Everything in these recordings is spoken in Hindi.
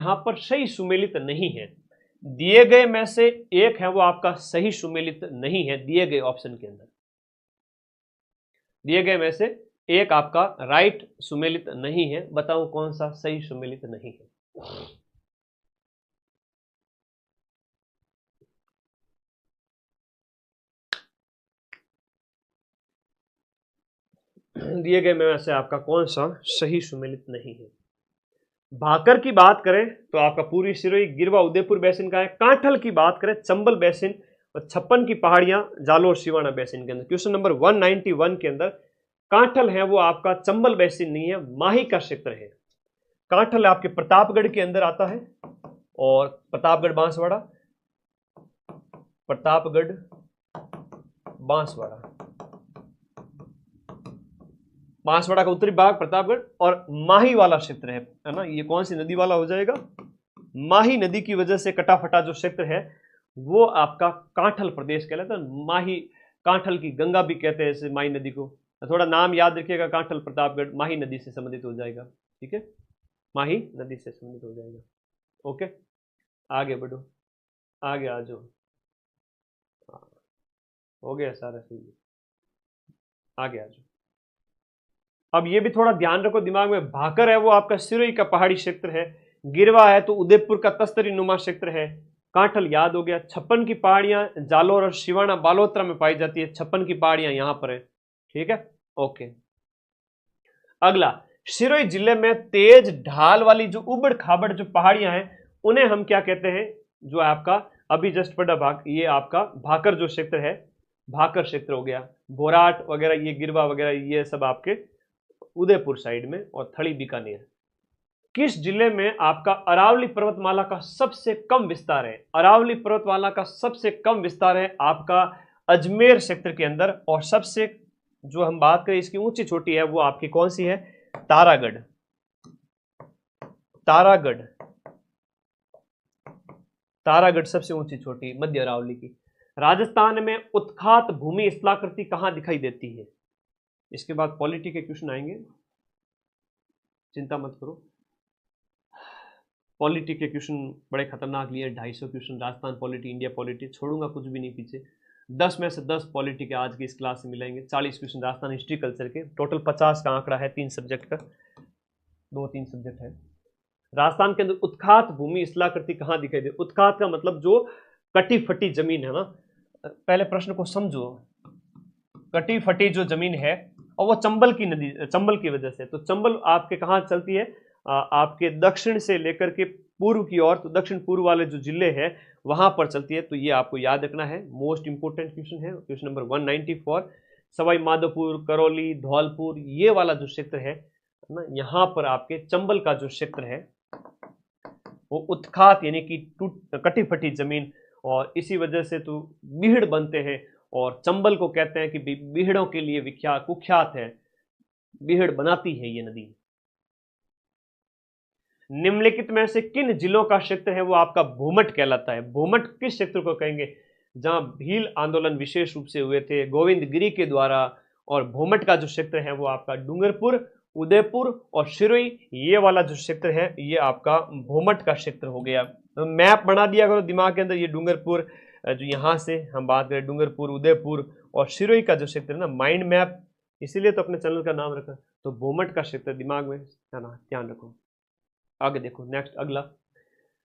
यहां पर सही सुमेलित नहीं है। दिए गए में से एक है वो आपका सही सुमेलित नहीं है, दिए गए ऑप्शन के अंदर दिए गए में से एक आपका राइट सुमेलित नहीं है। बताओ कौन सा सही सुमेलित नहीं है। दिए गए में से आपका कौन सा सही सुमेलित नहीं है। भाकर की बात करें तो आपका पूर्वी सिरोही गिरवा उदयपुर बेसिन का है। कांठल की बात करें चंबल बेसिन और 56 की पहाड़ियां जालोर सिवाना बेसिन के अंदर। क्वेश्चन नंबर 191 के अंदर कांठल है वो आपका चंबल बेसिन नहीं है, माही का क्षेत्र है। कांठल आपके प्रतापगढ़ के अंदर आता है और प्रतापगढ़ बांसवाड़ा, प्रतापगढ़ बांसवाड़ा, बांसवाड़ा का उत्तरी भाग प्रतापगढ़ और माही वाला क्षेत्र है ना। ये कौन सी नदी वाला हो जाएगा, माही नदी की वजह से कटाफटा जो क्षेत्र है वो आपका कांठल प्रदेश कहलाता है। माही कांठल की गंगा भी कहते हैं इसे, माही नदी को। थोड़ा नाम याद रखिएगा, कांठल प्रतापगढ़ माही नदी से संबंधित हो जाएगा। ठीक है, माही नदी से संबंधित हो जाएगा। ओके, आगे बढ़ो, आगे आ जाओ। हो गया सारा सही, आगे आ जाओ। अब ये भी थोड़ा ध्यान रखो दिमाग में, भाकर है वो आपका सिरोही का पहाड़ी क्षेत्र है, गिरवा है तो उदयपुर का तस्तरी नुमा क्षेत्र है, कांठल याद हो गया, 56 की पहाड़ियां जालोर और शिवाना बालोतरा में पाई जाती है, 56 की पहाड़ियां यहां पर है। ठीक है, ओके। अगला, सिरोही जिले में तेज ढाल वाली जो उबड़ खाबड़ जो पहाड़ियां हैं उन्हें हम क्या कहते हैं, जो आपका अभी जस्ट पड़ा भाग, ये आपका भाकर जो क्षेत्र है, भाकर क्षेत्र हो गया। बोराट वगैरह, ये गिरवा वगैरह, ये सब आपके उदयपुर साइड में और थड़ी बीकानेर। किस जिले में आपका अरावली पर्वतमाला का सबसे कम विस्तार है। अरावली पर्वतमाला का सबसे कम विस्तार है आपका अजमेर क्षेत्र के अंदर, और सबसे जो हम बात करें इसकी ऊंची चोटी है वो आपकी कौन सी है, तारागढ़। तारागढ़, तारागढ़ सबसे ऊंची चोटी मध्य अरावली की। राजस्थान में उत्खात भूमि स्थलाकृति कहां दिखाई देती है। इसके बाद पॉलिटी के क्वेश्चन आएंगे, चिंता मत करो। पॉलिटी के क्वेश्चन बड़े खतरनाक लिए, 250 question Rajasthan polity, India polity, छोड़ूंगा कुछ भी नहीं पीछे। 10 में से 10 पॉलिटी के आज की इस क्लास से मिलेंगे। 40 क्वेश्चन राजस्थान हिस्ट्री कल्चर के, टोटल 50 का आंकड़ा है, 3 सब्जेक्ट का, 2-3 सब्जेक्ट है। राजस्थान के अंदर उत्खात भूमि स्थलाकृति कहां दिखाई दे। उत्खात का मतलब जो कटी फटी जमीन है ना, पहले प्रश्न को समझो। कटी फटी जो जमीन है और वो चंबल की नदी, चंबल की वजह से, तो चंबल आपके कहां चलती है, आपके दक्षिण से लेकर के पूर्व की ओर, तो दक्षिण पूर्व वाले जो जिले हैं वहां पर चलती है। तो ये आपको याद रखना है, मोस्ट इंपोर्टेंट क्वेश्चन है, क्वेश्चन नंबर 194। सवाई माधोपुर, करौली, धौलपुर, ये वाला जो क्षेत्र है ना, यहाँ पर आपके चंबल का जो क्षेत्र है वो उत्खात यानी कि कटी फटी जमीन, और इसी वजह से तो बीहड़ बनते हैं, और चंबल को कहते हैं कि बीहड़ों के लिए विख्यात कुख्यात है, बीहड़ बनाती है ये नदी। निम्नलिखित में से किन जिलों का क्षेत्र है वो आपका भूमठ कहलाता है। भूमठ किस क्षेत्र को कहेंगे, जहां भील आंदोलन विशेष रूप से हुए थे गोविंद गिरी के द्वारा, और भूमठ का जो क्षेत्र है वो आपका डूंगरपुर, उदयपुर और सिरोही, ये वाला जो क्षेत्र है ये आपका भूमठ का क्षेत्र हो गया। तो मैप बना दिया करो दिमाग के अंदर, ये डूंगरपुर, जो यहाँ से हम बात करें डूंगरपुर, उदयपुर और सिरोही का जो क्षेत्र है ना, माइंड मैप, इसीलिए तो अपने चैनल का नाम रखा। तो भूमठ का क्षेत्र दिमाग में ध्यान रखो। आगे देखो, नेक्स्ट अगला,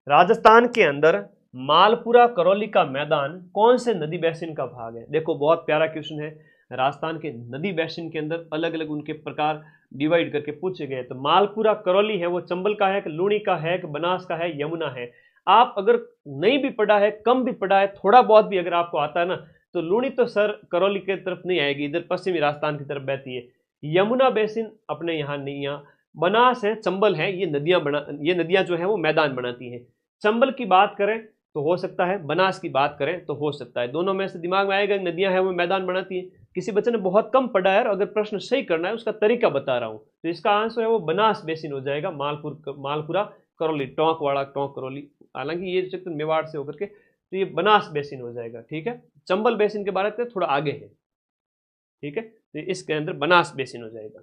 राजस्थान के अंदर मालपुरा करौली का मैदान कौन से नदी बेसिन का भाग है। देखो बहुत प्यारा क्वेश्चन है, राजस्थान के नदी बेसिन के अंदर अलग अलग उनके प्रकार डिवाइड करके पूछे गए। तो मालपुरा करौली है वो चंबल का है, लूणी का है, बनास का है, यमुना है। आप अगर नहीं भी पढ़ा है, कम भी पढ़ा है, थोड़ा बहुत भी अगर आपको आता है ना, तो लूणी तो सर करौली की तरफ नहीं आएगी, इधर पश्चिमी राजस्थान की तरफ बहती है। यमुना बेसिन अपने यहाँ नहीं, यहाँ बनास है, चंबल है, ये नदियां जो है वो मैदान बनाती हैं। चंबल की बात करें तो हो सकता है, बनास की बात करें तो हो सकता है, दोनों में से दिमाग में आएगा नदियां हैं वो मैदान बनाती है। किसी बच्चे ने बहुत कम पढ़ा है और अगर प्रश्न सही करना है उसका तरीका बता रहा हूं, तो इसका आंसर है वो बनास बेसिन हो जाएगा, मालपुरा करौली, टोंक वाला टोंक करौली, हालांकि ये क्षेत्र मेवाड़ से होकर के, तो ये बनास बेसिन हो जाएगा। ठीक है, चंबल बेसिन के बारे में थोड़ा आगे है। ठीक है, तो इसके अंदर बनास बेसिन हो जाएगा।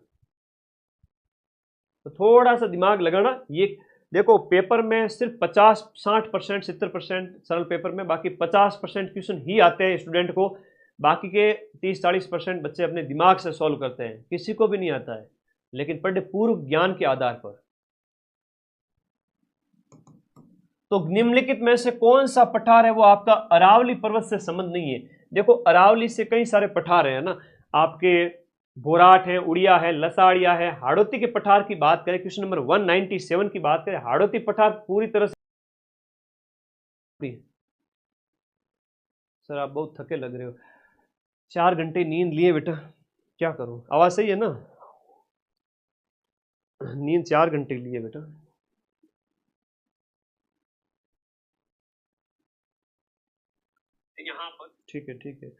तो थोड़ा सा दिमाग लगाना, ये देखो पेपर में सिर्फ 50-60% 70% सरल पेपर में, बाकी 50% क्वेश्चन ही आते हैं स्टूडेंट को, बाकी के 30-40% बच्चे अपने दिमाग से सॉल्व करते हैं, किसी को भी नहीं आता है, लेकिन पढ़े पूर्व ज्ञान के आधार पर। तो निम्नलिखित में से कौन सा पठार है वो आपका अरावली पर्वत से संबंध नहीं है। देखो अरावली से कई सारे पठार है ना, आपके बोराट है, उड़िया है, लसाड़िया है। हाड़ौती के पठार की बात करें, क्वेश्चन नंबर 197 की बात करें, हाड़ौती पठार पूरी तरह से। सर आप बहुत थके लग रहे हो, 4 घंटे नींद लिए बेटा, क्या करूं? आवाज सही है ना? नींद 4 घंटे लिए बेटा। यहाँ पर ठीक है,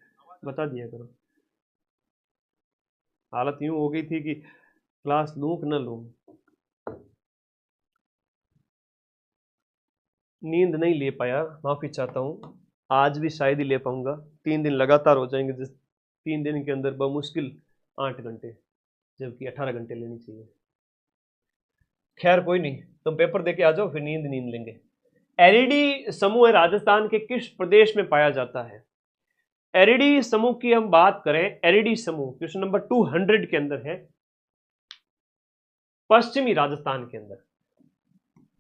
बता दिया करो। हालत यूं हो गई थी कि क्लास लूं कि न लूं, नींद नहीं ले पाया, माफी चाहता हूं। आज भी शायद ही ले पाऊंगा, 3 दिन लगातार हो जाएंगे, जिस 3 दिन के अंदर बमुश्किल 8 घंटे, जबकि 18 घंटे लेनी चाहिए। खैर कोई नहीं, तुम पेपर देके आ जाओ, फिर नींद लेंगे। एरिडी समूह राजस्थान के किस प्रदेश में पाया जाता है? एरिडी समूह की हम बात करें, एरिडी समूह क्वेश्चन नंबर 200 के अंदर है, पश्चिमी राजस्थान के अंदर।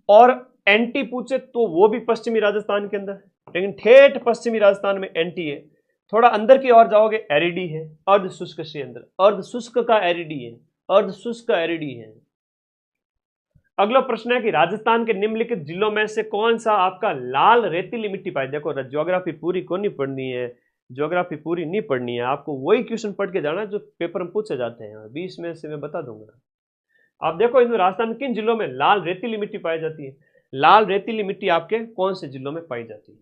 और एंटी पूछे तो वो भी पश्चिमी राजस्थान के अंदर, लेकिन ठेठ पश्चिमी राजस्थान में एंटी है। थोड़ा अंदर की ओर जाओगे एरिडी है, अर्ध शुष्क से अंदर, अर्ध शुष्क का एरिडी है, अर्ध शुष्क का एरिडी है। अगला प्रश्न है कि राजस्थान के निम्नलिखित जिलों में से कौन सा आपका लाल रेतीली मिट्टी पाई? देखो ज्योग्राफी पूरी को नहीं पढ़नी है, ज्योग्राफी पूरी नहीं पढ़नी है, आपको वही क्वेश्चन पढ़ के जाना है जो पेपर में पूछे जाते हैं, 20 में से मैं बता दूंगा। आप देखो इसमें राजस्थान किन जिलों में लाल रेतीली मिट्टी पाई जाती है? लाल रेतीली मिट्टी आपके कौन से जिलों में पाई जाती है?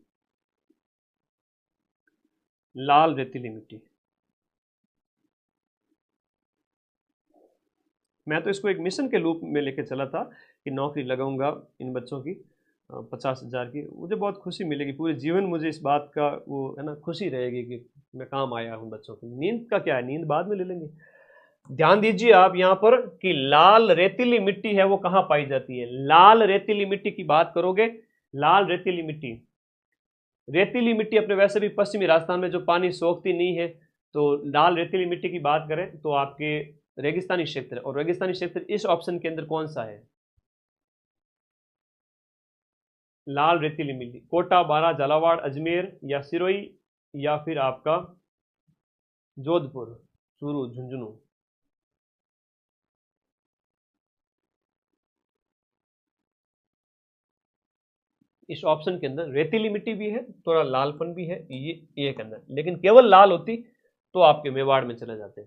लाल रेतीली मिट्टी, मैं तो इसको एक मिशन के रूप में लेके चला था कि नौकरी लगाऊंगा इन बच्चों की 50,000 की, मुझे बहुत खुशी मिलेगी, पूरे जीवन मुझे इस बात का वो है ना, खुशी रहेगी कि मैं काम आया हूं बच्चों की। नींद का क्या है, नींद बाद में ले लेंगे। ध्यान दीजिए आप यहां पर कि लाल रेतीली मिट्टी है वो कहां पाई जाती है। लाल रेतीली मिट्टी की बात करोगे, लाल रेतीली मिट्टी, रेतीली मिट्टी अपने वैसे भी पश्चिमी राजस्थान में जो पानी सोखती नहीं है, तो लाल रेतीली मिट्टी की बात करें तो आपके रेगिस्तानी क्षेत्र, और रेगिस्तानी क्षेत्र इस ऑप्शन के अंदर कौन सा है? लाल रेतीली मिट्टी, कोटा, बारा, झालावाड़, अजमेर या सिरोही या फिर आपका जोधपुर, चूरू, झुंझुनू। इस ऑप्शन के अंदर रेतीली मिट्टी भी है, थोड़ा लालपन भी है ये के अंदर, लेकिन केवल लाल होती तो आपके मेवाड़ में चले जाते,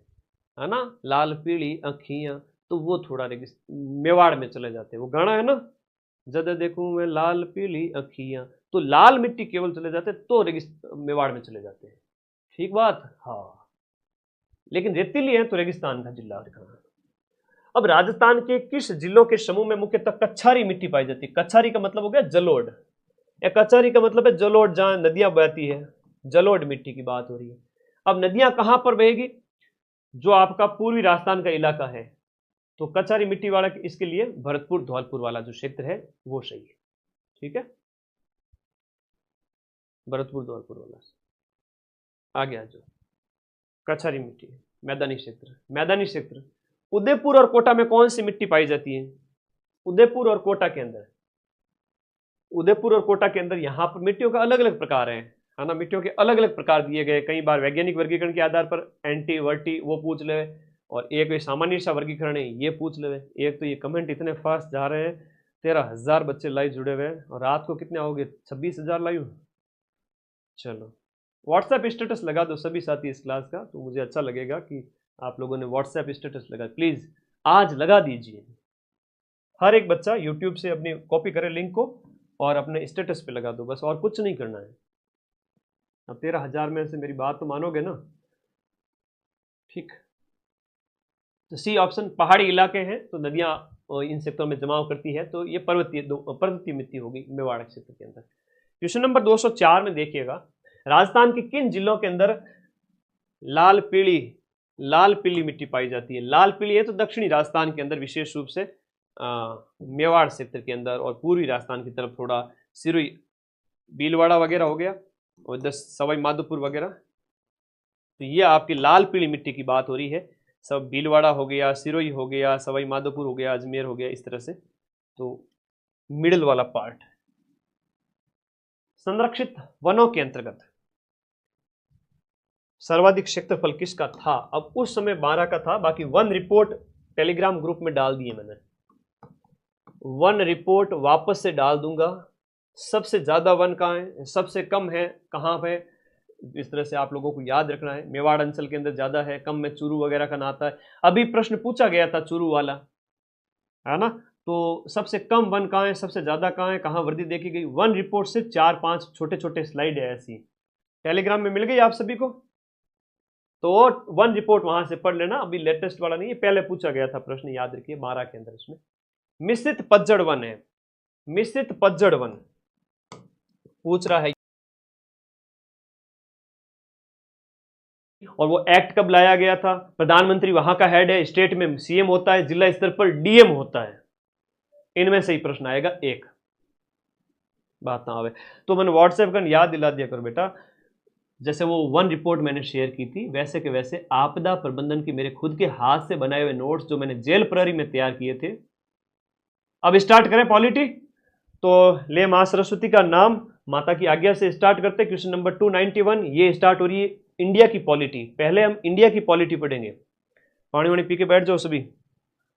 है ना, लाल पीली अखियां, तो वो थोड़ा मेवाड़ में चले जाते, वो गाना है ना, जद देखूं मैं लाल पीली अखियां, तो लाल मिट्टी केवल चले जाते तो मेवाड़ में चले जाते हैं। ठीक बात, हाँ, लेकिन रेतीली है तो रेगिस्तान का जिला दिखाना। अब राजस्थान के किस जिलों के समूह में मुख्यतः कच्छारी मिट्टी पाई जाती है? कच्छारी का मतलब हो गया जलोढ़, या कच्छारी का मतलब है जलोढ़, जहां नदियां बहती है, जलोढ़ मिट्टी की बात हो रही है। अब नदियां कहां पर बहेगी? जो आपका पूर्वी राजस्थान का इलाका है, तो कच्छारी मिट्टी वाला इसके लिए भरतपुर धौलपुर वाला जो क्षेत्र है वो सही है। ठीक है, भरतपुर धौलपुर वाला आगे आ जाओ। कच्छारी मिट्टी, मैदानी क्षेत्र, मैदानी क्षेत्र, उदयपुर और कोटा में कौन सी मिट्टी पाई जाती है? उदयपुर और कोटा के अंदर, उदयपुर और कोटा के अंदर यहां पर मिट्टियों का अलग अलग प्रकार है ना, मिट्टियों के अलग अलग प्रकार दिए गए, कई बार वैज्ञानिक वर्गीकरण के आधार पर एंटी वर्टी वो पूछ ले, और एक सामान्य सा वर्गीकरण है ये पूछ ले। एक तो ये कमेंट इतने फास्ट जा रहे हैं, 13,000 बच्चे लाइव जुड़े हुए हैं, और रात को कितने आओगे? 26,000 लाइव। चलो व्हाट्सएप स्टेटस लगा दो सभी साथी इस क्लास का, तो मुझे अच्छा लगेगा कि आप लोगों ने व्हाट्सएप स्टेटस लगा, प्लीज आज लगा दीजिए। हर एक बच्चा यूट्यूब से अपनी कॉपी करे लिंक को और अपने स्टेटस पे लगा दो, बस और कुछ नहीं करना है। अब 13,000 में से मेरी बात तो मानोगे ना? ठीक, तो सी ऑप्शन, पहाड़ी इलाके हैं तो नदियां इन क्षेत्रों में जमाव करती है, तो ये पर्वतीय मिट्टी होगी मेवाड़ क्षेत्र के अंदर। क्वेश्चन नंबर 204 में देखिएगा, राजस्थान के किन जिलों के अंदर लाल पीली मिट्टी पाई जाती है? लाल पीली है तो दक्षिणी राजस्थान के अंदर विशेष रूप से मेवाड़ क्षेत्र के अंदर और पूर्वी राजस्थान की तरफ थोड़ा सिरोही भीलवाड़ा वगैरह हो गया और इधर सवाई माधोपुर वगैरह। तो ये आपकी लाल पीली मिट्टी की बात हो रही है, सब भीलवाड़ा हो गया, सिरोही हो गया, सवाई माधोपुर हो गया, अजमेर हो गया, इस तरह से। तो मिडिल वाला पार्ट। संरक्षित वनों के अंतर्गत सर्वाधिक क्षेत्रफल किसका था? अब उस समय 12 का था, बाकी वन रिपोर्ट टेलीग्राम ग्रुप में डाल दिए मैंने, वन रिपोर्ट वापस से डाल दूंगा। सबसे ज्यादा वन कहाँ है, सबसे कम है कहाँ पे, इस तरह से आप लोगों को याद रखना है। मेवाड़ अंचल के अंदर ज्यादा है, कम में चूरू वगैरह का नाता है। अभी प्रश्न पूछा गया था चूरू वाला, है ना। तो सबसे कम वन कहाँ है, सबसे ज्यादा कहाँ है, कहाँ वृद्धि देखी गई। वन रिपोर्ट से 4-5 छोटे छोटे स्लाइड है ऐसी, टेलीग्राम में मिल गई आप सभी को। तो वन रिपोर्ट वहां से पढ़ लेना, अभी लेटेस्ट वाला नहीं है, पहले पूछा गया था प्रश्न, याद रखिए 12 के अंदर। इसमें मिश्रित पतझड़ वन है, मिश्रित पतझड़ वन पूछ रहा है। और वो एक्ट कब लाया गया था? प्रधानमंत्री वहां का हेड है, स्टेट में सीएम होता है, जिला स्तर पर डीएम होता है। इनमें से ही प्रश्न आएगा एक, बात ना आवे तो मैंने व्हाट्सएप का याद दिला दिया कर बेटा। जैसे वो वन रिपोर्ट मैंने शेयर की थी, वैसे के वैसे आपदा प्रबंधन की मेरे खुद के हाथ से बनाए हुए नोट्स जो मैंने जेल प्रहरी में तैयार किए थे। अब स्टार्ट करें पॉलिटी। तो ले मां सरस्वती का नाम, माता की आज्ञा से स्टार्ट करते। क्वेश्चन नंबर 291, ये स्टार्ट हो रही है इंडिया की पॉलिटी। पहले हम इंडिया की पॉलिटी पढ़ेंगे। पानी वानी पी के बैठ जाओ सभी,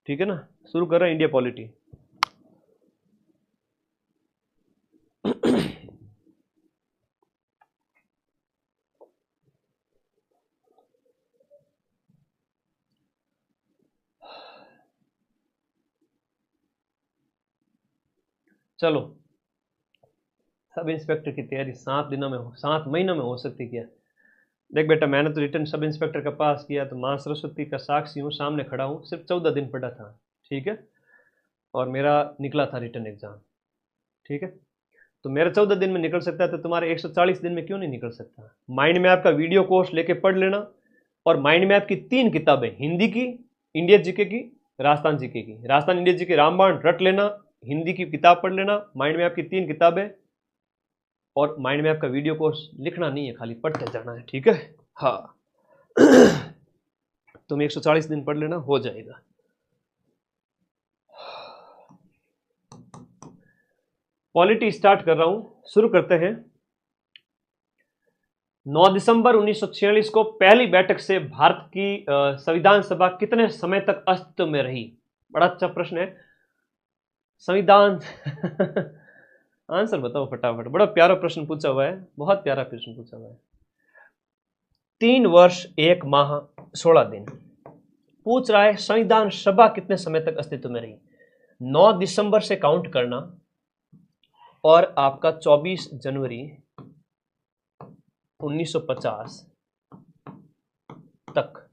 ठीक है ना। शुरू कर रहे हैं इंडिया पॉलिटी। चलो, सब इंस्पेक्टर की तैयारी 7 दिनों में 7 महीनों में हो सकती क्या? देख बेटा, मैंने तो रिटर्न सब इंस्पेक्टर का पास किया, तो मां सरस्वती का साक्षी हूँ, सामने खड़ा हूँ। सिर्फ 14 दिन पढ़ा था, ठीक है। और मेरा निकला था रिटर्न एग्जाम, ठीक है। तो मेरा 14 दिन में निकल सकता है, तो तुम्हारे 140 दिन में क्यों नहीं निकल सकता? माइंड मैप का वीडियो कोर्स लेके पढ़ लेना। और माइंड मैप की 3 किताबें, हिंदी की, इंडिया जीके की, राजस्थान जीके की। राजस्थान इंडिया जीके रामबाण रट लेना, हिंदी की किताब पढ़ लेना, माइंड मैप की 3 किताबें, और माइंड मैप का वीडियो कोर्स। लिखना नहीं है, खाली पढ़ते जाना है, ठीक है। हाँ तुम 140 दिन पढ़ लेना, हो जाएगा। पॉलिटी स्टार्ट कर रहा हूं, शुरू करते हैं। 9 दिसंबर 1946 को पहली बैठक से भारत की संविधान सभा कितने समय तक अस्तित्व में रही? बड़ा अच्छा प्रश्न है। संविधान आंसर बताओ फटाफट, बड़ा प्यारा प्रश्न पूछा हुआ है, बहुत प्यारा प्रश्न पूछा हुआ है। 3 वर्ष 1 माह 16 दिन पूछ रहा है, संविधान सभा कितने समय तक अस्तित्व में रही? 9 दिसंबर से काउंट करना और आपका 24 जनवरी 1950 तक,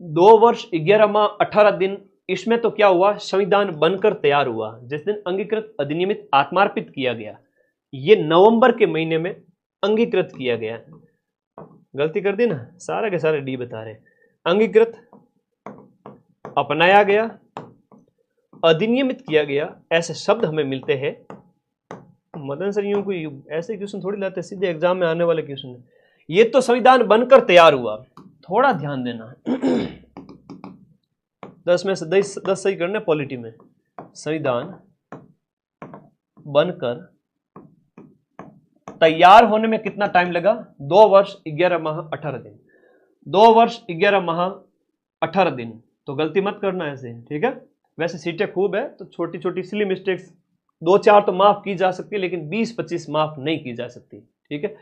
2 वर्ष 11 माह 18 दिन। इसमें तो क्या हुआ, संविधान बनकर तैयार हुआ जिस दिन अंगीकृत अधिनियमित आत्मार्पित किया गया। ये नवंबर के महीने में अंगीकृत किया गया। गलती कर दी ना, सारे के सारे डी बता रहे। अंगीकृत, अपनाया गया, अधिनियमित किया गया, ऐसे शब्द हमें मिलते हैं। मदन सर यूं कोई ऐसे क्वेश्चन थोड़ी लाते, सीधे एग्जाम में आने वाले क्वेश्चन है। ये तो संविधान बनकर तैयार हुआ, थोड़ा ध्यान देना। 10 में से 10 सही करने पॉलिटी में। संविधान बनकर तैयार होने में कितना टाइम लगा? 2 वर्ष 11 माह 18 दिन। 2 वर्ष 11 माह 18 दिन। तो गलती मत करना ऐसे, ठीक है। वैसे सीटें खूब है, तो छोटी छोटी सिली मिस्टेक्स 2-4 तो माफ की जा सकती है, लेकिन 20-25 माफ नहीं की जा सकती, ठीक है।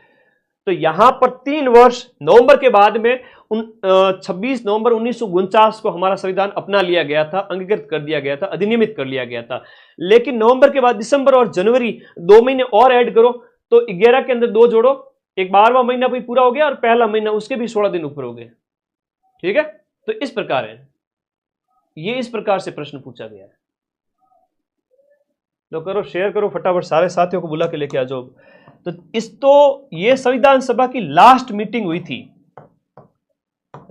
तो यहां पर 3 वर्ष, नवंबर के बाद में 26 नवंबर 1949 को हमारा संविधान अपना लिया गया था, अंगीकृत कर दिया गया था, अधिनियमित कर लिया गया था। लेकिन नवंबर के बाद दिसंबर और जनवरी 2 महीने और ऐड करो, तो 11 के अंदर 2 जोड़ो, एक 12वां महीना भी पूरा हो गया, और पहला महीना उसके भी 16 दिन ऊपर हो गए, ठीक है। तो इस प्रकार है, ये इस प्रकार से प्रश्न पूछा गया है। तो करो, शेयर करो फटाफट, सारे साथियों को बुला के लेके आ जाओ। तो ये संविधान सभा की लास्ट मीटिंग हुई थी,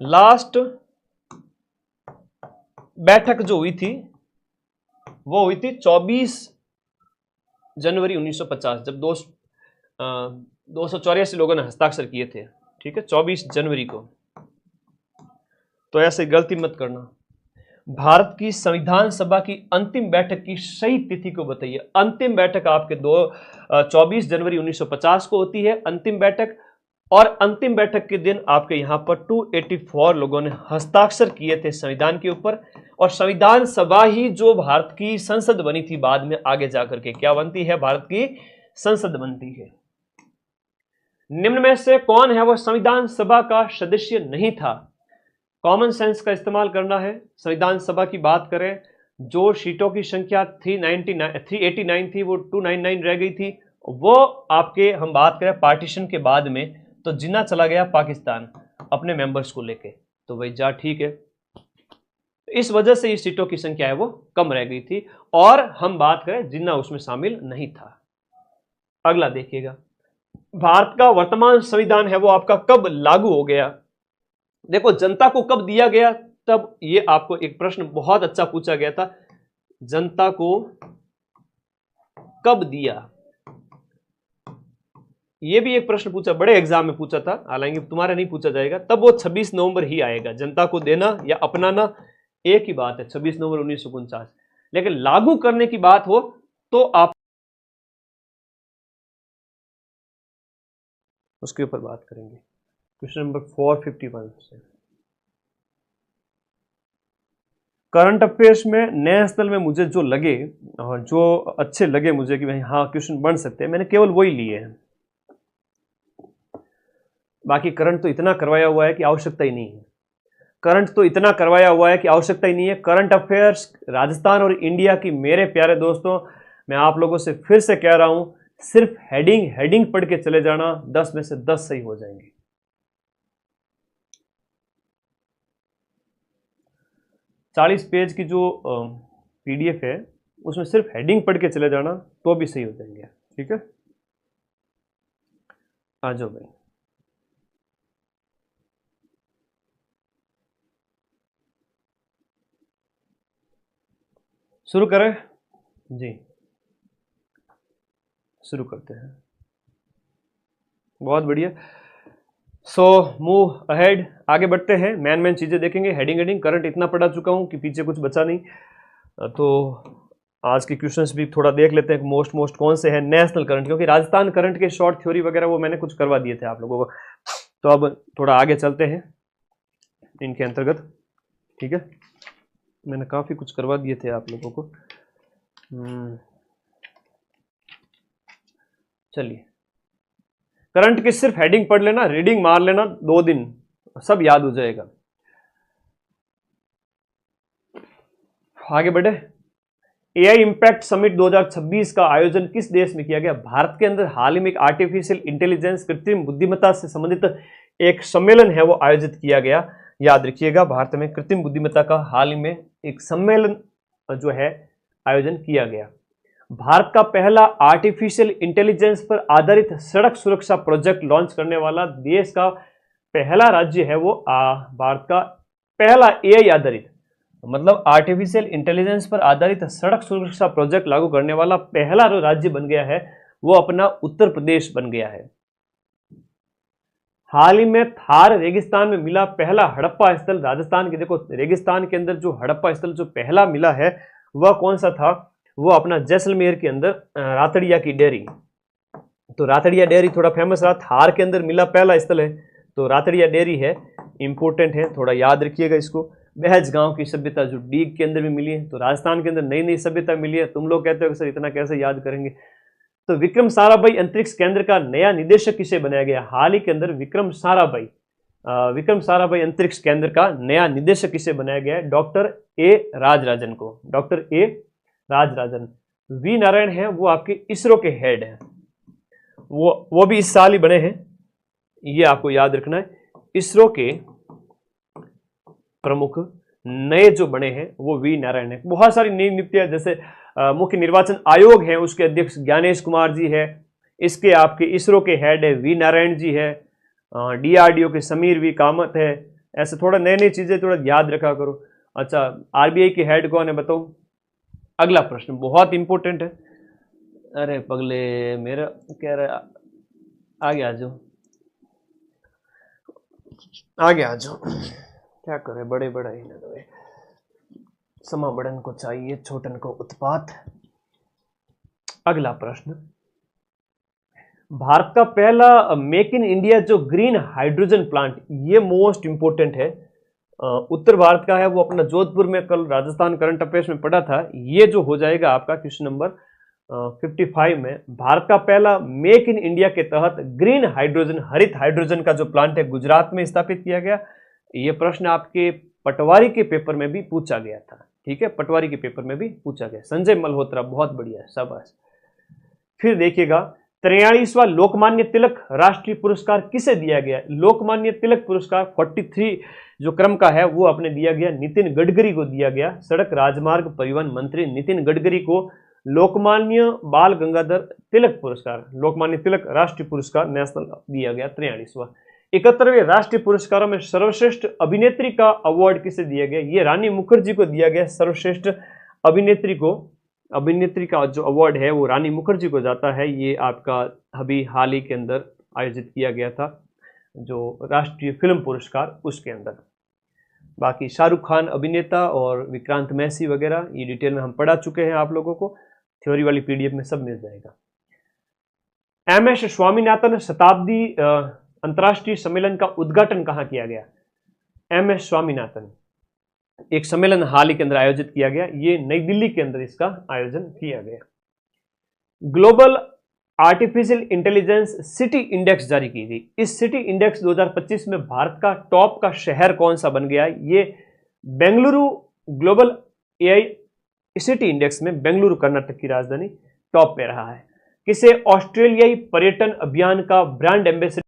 लास्ट बैठक जो हुई थी वो हुई थी 24 जनवरी 1950, जब 284 लोगों ने हस्ताक्षर किए थे, ठीक है, 24 जनवरी को। तो ऐसे गलती मत करना। भारत की संविधान सभा की अंतिम बैठक की सही तिथि को बताइए। अंतिम बैठक आपके 24 जनवरी 1950 को होती है अंतिम बैठक, और अंतिम बैठक के दिन आपके यहां पर 284 लोगों ने हस्ताक्षर किए थे संविधान के ऊपर। और संविधान सभा ही जो भारत की संसद बनी थी बाद में, आगे जाकर के क्या बनती है, भारत की संसद बनती है। निम्न में से कौन है वो संविधान सभा का सदस्य नहीं था? कॉमन सेंस का इस्तेमाल करना है। संविधान सभा की बात करें, जो सीटों की संख्या 389 थी वो 299 रह गई थी। वो आपके, हम बात करें पार्टीशन के बाद में, तो जिन्ना चला गया पाकिस्तान अपने मेंबर्स को लेके, तो वही जा ठीक है। इस वजह से ये सीटों की संख्या है वो कम रह गई थी, और हम बात करें जिन्ना उसमें शामिल नहीं था। अगला देखिएगा, भारत का वर्तमान संविधान है वो आपका कब लागू हो गया? देखो, जनता को कब दिया गया, तब ये आपको एक प्रश्न बहुत अच्छा पूछा गया था, जनता को कब दिया। ये भी एक प्रश्न पूछा, बड़े एग्जाम में पूछा था, हालांकि तुम्हारा नहीं पूछा जाएगा। तब वो 26 नवंबर ही आएगा। जनता को देना या अपनाना एक ही बात है, 26 नवंबर 1949। लेकिन लागू करने की बात हो तो आप उसके ऊपर बात करेंगे। क्वेश्चन नंबर 451 से करंट अफेयर्स में नए स्थल में मुझे जो लगे और जो अच्छे लगे मुझे कि भाई हाँ क्वेश्चन बन सकते हैं, मैंने केवल वही लिए हैं। बाकी करंट तो इतना करवाया हुआ है कि आवश्यकता ही नहीं है। करंट तो इतना करवाया हुआ है कि आवश्यकता ही नहीं है। करंट अफेयर्स राजस्थान और इंडिया की, मेरे प्यारे दोस्तों, मैं आप लोगों से फिर से कह रहा हूं, सिर्फ हेडिंग पढ़ के चले जाना, 10 में से 10 सही हो जाएंगे। 40 पेज की जो पीडीएफ है उसमें सिर्फ हेडिंग पढ़ के चले जाना तो भी सही हो जाएंगे। ठीक है, आ जाओ भाई। शुरू करें जी, शुरू करते हैं। बहुत बढ़िया। सो मूव अहेड, आगे बढ़ते हैं। मैन चीजें देखेंगे। हेडिंग करंट इतना पढ़ा चुका हूं कि पीछे कुछ बचा नहीं, तो आज के क्वेश्चंस भी थोड़ा देख लेते हैं। मोस्ट कौन से हैं नेशनल करंट, क्योंकि राजस्थान करंट के शॉर्ट थ्योरी वगैरह वो मैंने कुछ करवा दिए थे आप लोगों को। तो अब थोड़ा आगे चलते हैं इनके अंतर्गत। ठीक है, मैंने काफी कुछ करवा दिए थे आप लोगों को। चलिए, करंट की सिर्फ हेडिंग पढ़ लेना, रीडिंग मार लेना, 2 दिन सब याद हो जाएगा। आगे बढ़े। एआई इंपैक्ट समिट 2026 का आयोजन किस देश में किया गया? भारत के अंदर हाल ही में एक आर्टिफिशियल इंटेलिजेंस, कृत्रिम बुद्धिमत्ता से संबंधित एक सम्मेलन है वो आयोजित किया गया। याद रखिएगा, भारत में कृत्रिम बुद्धिमत्ता का हाल ही में एक सम्मेलन जो है आयोजन किया गया। भारत का पहला आर्टिफिशियल इंटेलिजेंस पर आधारित सड़क सुरक्षा प्रोजेक्ट लॉन्च करने वाला देश का पहला राज्य है वो भारत का पहला एआई आधारित, मतलब आर्टिफिशियल इंटेलिजेंस पर आधारित सड़क सुरक्षा प्रोजेक्ट लागू करने वाला पहला जो राज्य बन गया है वो अपना उत्तर प्रदेश बन गया है। हाल ही में थार रेगिस्तान में मिला पहला हड़प्पा स्थल राजस्थान के, देखो रेगिस्तान के अंदर जो हड़प्पा स्थल जो पहला मिला है वह कौन सा था? वो अपना जैसलमेर के अंदर रातड़िया की डेयरी। तो रातड़िया डेयरी थोड़ा फेमस रहा, थार के अंदर मिला पहला स्थल है, तो रातड़िया डेयरी है, इंपॉर्टेंट है, थोड़ा याद रखिएगा इसको। बहज गांव की सभ्यता जो डीग के अंदर भी मिली है, तो राजस्थान के अंदर नई नई सभ्यता मिली है। तुम लोग कहते हो सर इतना कैसे याद करेंगे? तो विक्रम साराभाई अंतरिक्ष केंद्र का नया निदेशक किसे बनाया गया? हाल ही के अंदर विक्रम साराभाई अंतरिक्ष केंद्र का नया निदेशक किसे बनाया गया है? डॉक्टर ए राजराजन को। Doctor A Rajarajan. V Narayan है वो आपके इसरो के हेड हैं, वो भी इस साल ही बने हैं, ये आपको याद रखना है। इसरो के प्रमुख नए जो बने हैं वो वी नारायण है। बहुत सारी नई नियुक्तियां, जैसे मुख्य निर्वाचन आयोग है उसके अध्यक्ष ज्ञानेश कुमार जी है, इसके आपके इसरो के हेड है वी नारायण जी है, डीआरडीओ के समीर वी कामत है। ऐसे थोड़ा नई नई चीजें थोड़ा याद रखा करो। अच्छा, आरबीआई के हेड कौन है बताओ। अगला प्रश्न बहुत इंपॉर्टेंट है। अरे पगले मेरा कह रहा, आगे आ जाओ, आगे आ जाओ। क्या करे, बड़े बड़ा ही ना दो, समा बड़न को चाहिए छोटन को उत्पात। अगला प्रश्न, भारत का पहला मेक इन इंडिया जो ग्रीन हाइड्रोजन प्लांट, ये मोस्ट इंपोर्टेंट है, उत्तर भारत का है, वो अपना जोधपुर में कल राजस्थान करंट अफेयर्स में पढ़ा था। ये जो हो जाएगा आपका क्वेश्चन नंबर 55 में, भारत का पहला मेक इन इंडिया के तहत ग्रीन हाइड्रोजन, हरित हाइड्रोजन का जो प्लांट है गुजरात में स्थापित किया गया। ये प्रश्न आपके पटवारी के पेपर में भी पूछा गया था, ठीक है, पटवारी के पेपर में भी पूछा गया। संजय मल्होत्रा, बहुत बढ़िया, शाबाश। फिर देखिएगा 43वां लोकमान्य तिलक राष्ट्रीय पुरस्कार किसे दिया गया। लोकमान्य तिलक पुरस्कार 43 जो क्रम का है वो अपने दिया गया नितिन गडकरी को दिया गया। सड़क राजमार्ग परिवहन मंत्री नितिन गडकरी को लोकमान्य बाल गंगाधर तिलक पुरस्कार, लोकमान्य तिलक राष्ट्रीय पुरस्कार नेशनल दिया गया 43वां। 71वें राष्ट्रीय पुरस्कारों में सर्वश्रेष्ठ अभिनेत्री का अवार्ड किसे दिया गया। ये रानी मुखर्जी को दिया गया। सर्वश्रेष्ठ अभिनेत्री को, अभिनेत्री का जो अवार्ड है वो रानी मुखर्जी को जाता है। ये आपका अभी हाल ही के अंदर आयोजित किया गया था जो राष्ट्रीय फिल्म पुरस्कार, उसके अंदर। बाकी शाहरुख खान अभिनेता और विक्रांत मैसी वगैरह ये डिटेल में हम पढ़ा चुके हैं, आप लोगों को थ्योरी वाली पीडीएफ में सब मिल जाएगा। एमएस स्वामीनाथन शताब्दी अंतर्राष्ट्रीय सम्मेलन का उद्घाटन कहाँ किया गया। एमएस स्वामीनाथन, एक सम्मेलन हाल ही के अंदर आयोजित किया गया, ये नई दिल्ली के अंदर इसका आयोजन किया गया। Global artificial intelligence city index जारी की गई। इस सिटी इंडेक्स 2025 में भारत का टॉप का शहर कौन सा बन गया। ये Bengaluru, global AI city index में बेंगलुरु कर्नाटक की राजधानी टॉप पे रहा है। किसे ऑस्ट्रेलियाई पर्यटन अभियान का ब्रांड एम्बेसडर